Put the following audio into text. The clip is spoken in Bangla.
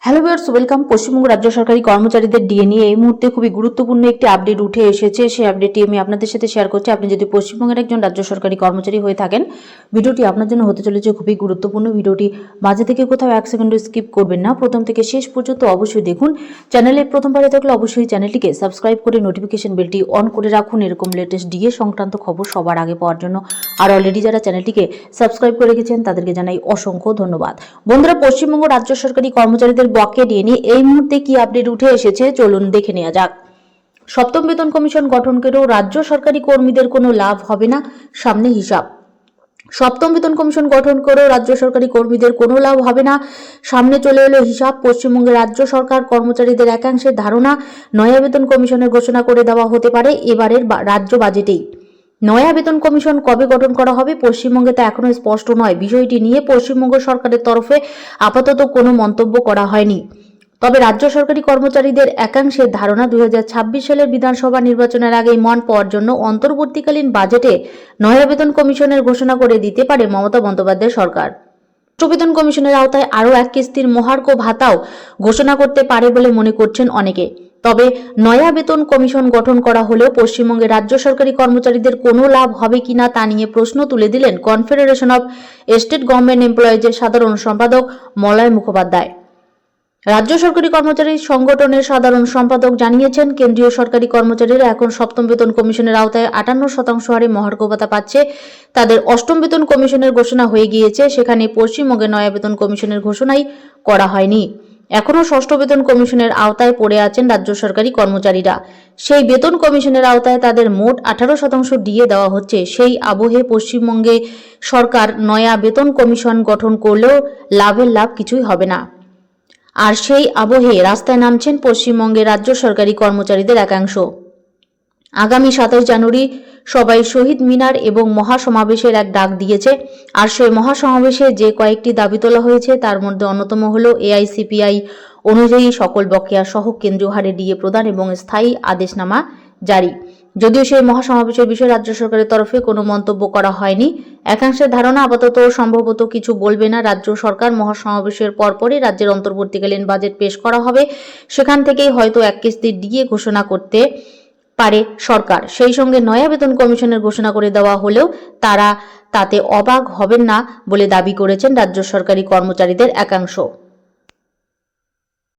Hello viewers, welcome. পশ্চিমবঙ্গ রাজ্য সরকারি কর্মচারীদের ডিএ নিয়ে এই মুহূর্তে খুবই গুরুত্বপূর্ণ একটি আপডেট উঠে এসেছে। সেই আপডেটটি আমি আপনাদের সাথে শেয়ার করছি। আপনি যদি পশ্চিমবঙ্গের একজন রাজ্য সরকারি কর্মচারী হয়ে থাকেন, ভিডিওটি আপনার জন্য হতে চলেছে খুবই গুরুত্বপূর্ণ। ভিডিওটি মাঝে থেকে কোথাও এক সেকেন্ডও স্কিপ করবেন না, প্রথম থেকে শেষ পর্যন্ত অবশ্যই দেখুন। চ্যানেলে প্রথমবারে থাকলে অবশ্যই চ্যানেলটিকে সাবস্ক্রাইব করে নোটিফিকেশন বেলটি অন করে রাখুন এরকম লেটেস্ট ডিএ সংক্রান্ত খবর সবার আগে পাওয়ার জন্য। আর অলরেডি যারা চ্যানেলটিকে সাবস্ক্রাইব করে রেখেছেন তাদেরকে জানাই অসংখ্য ধন্যবাদ। বন্ধুরা, পশ্চিমবঙ্গ রাজ্য সরকারি কর্মচারীদের বকেয়া ডিএ নিয়ে এই মুহূর্তে কি আপডেট উঠে এসেছে চলুন দেখে নেওয়া যাক। সপ্তম বেতন কমিশন গঠন করেও রাজ্য সরকারি কর্মীদের কোনো লাভ হবে না, সামনে হিসাব। সপ্তম বেতন কমিশন গঠন করেও রাজ্য সরকারি কর্মীদের কোনো লাভ হবে না, সামনে চলে এলো হিসাব। পশ্চিমবঙ্গের রাজ্য সরকার কর্মচারীদের একাংশের ধারণা, নয়া বেতন কমিশনের ঘোষণা করে দেওয়া হতে পারে এবারের রাজ্য বাজেটেই। নয়া বেতন কমিশন কবে গঠন করা হবে পশ্চিমবঙ্গে তা এখনো স্পষ্ট নয়। বিষয়টি নিয়ে পশ্চিমবঙ্গ সরকারের তরফে আপাতত কোনো মন্তব্য করা হয়নি। তবে রাজ্য সরকারি কর্মচারীদের একাংশের ধারণা 2026 সালের বিধানসভা নির্বাচনের আগেই মন পাওয়ার জন্য অন্তর্বর্তীকালীন বাজেটে নয়া বেতন কমিশনের ঘোষণা করে দিতে পারে মমতা বন্দ্যোপাধ্যায় সরকার। বেতন কমিশনের আওতায় আরও এক কিস্তির মহার্ঘ ভাতাও ঘোষণা করতে পারে বলে মনে করছেন অনেকে। তবে নয়া বেতন কমিশন গঠন করা হলেও পশ্চিমবঙ্গের রাজ্য সরকারি কর্মচারীদের কোনো লাভ হবে কিনা তা নিয়ে প্রশ্ন তুলে দিলেন কনফেডারেশন অব স্টেট গভর্নমেন্ট এমপ্লয়িজের সাধারণ সম্পাদক মলয় মুখোপাধ্যায়। রাজ্য সরকারি কর্মচারী সংগঠনের সাধারণ সম্পাদক জানিয়েছেন, কেন্দ্রীয় সরকারি কর্মচারীরা এখন সপ্তম বেতন কমিশনের আওতায় 58% হারে মহার্ঘ ভাতা পাচ্ছে। তাদের অষ্টম বেতন কমিশনের ঘোষণা হয়ে গিয়েছে, সেখানে পশ্চিমবঙ্গে নয়া বেতন কমিশনের ঘোষণাই করা হয়নি। এখনও ষষ্ঠ বেতন কমিশনের আওতায় পড়ে আছেন রাজ্য সরকারি কর্মচারীরা। সেই বেতন কমিশনের আওতায় তাদের মোট 18% ডিএ দেওয়া হচ্ছে। সেই আবহে পশ্চিমবঙ্গে সরকার নয়া বেতন কমিশন গঠন করলেও লাভের লাভ কিছুই হবে না। আর সেই আবহে রাস্তায় নামছেন পশ্চিমবঙ্গের রাজ্য সরকারি কর্মচারীদের একাংশ। আগামী 27 জানুয়ারি সবাই শহীদ মিনার এবং মহাসমাবেশের এক ডাক দিয়েছে। আর সেই মহাসমাবেশে যে কয়েকটি দাবি তোলা হয়েছে তার মধ্যে অন্যতম হল এআইসিপিআই অনুযায়ী সকল বকেয়া সহ কেন্দ্রীয় হারে ডিএ প্রদান এবং স্থায়ী আদেশনামা জারি। যদিও সেই মহাসমাবেশের বিষয়ে রাজ্য সরকারের তরফে কোনো মন্তব্য করা হয়নি। একাংশের ধারণা আপাতত সম্ভবত কিছু বলবে না রাজ্য সরকার। মহাসমাবেশের পরপরই রাজ্যের অন্তর্বর্তীকালীন বাজেট পেশ করা হবে, সেখান থেকেই হয়তো এক কিস্তির ডিএ ঘোষণা করতে পারে সরকার। সেই সঙ্গে নয়া বেতন কমিশনের ঘোষণা করে দেওয়া হলেও তারা তাতে অবাক হবেন না বলে দাবি করেছেন রাজ্য সরকারি কর্মচারীদের একাংশ।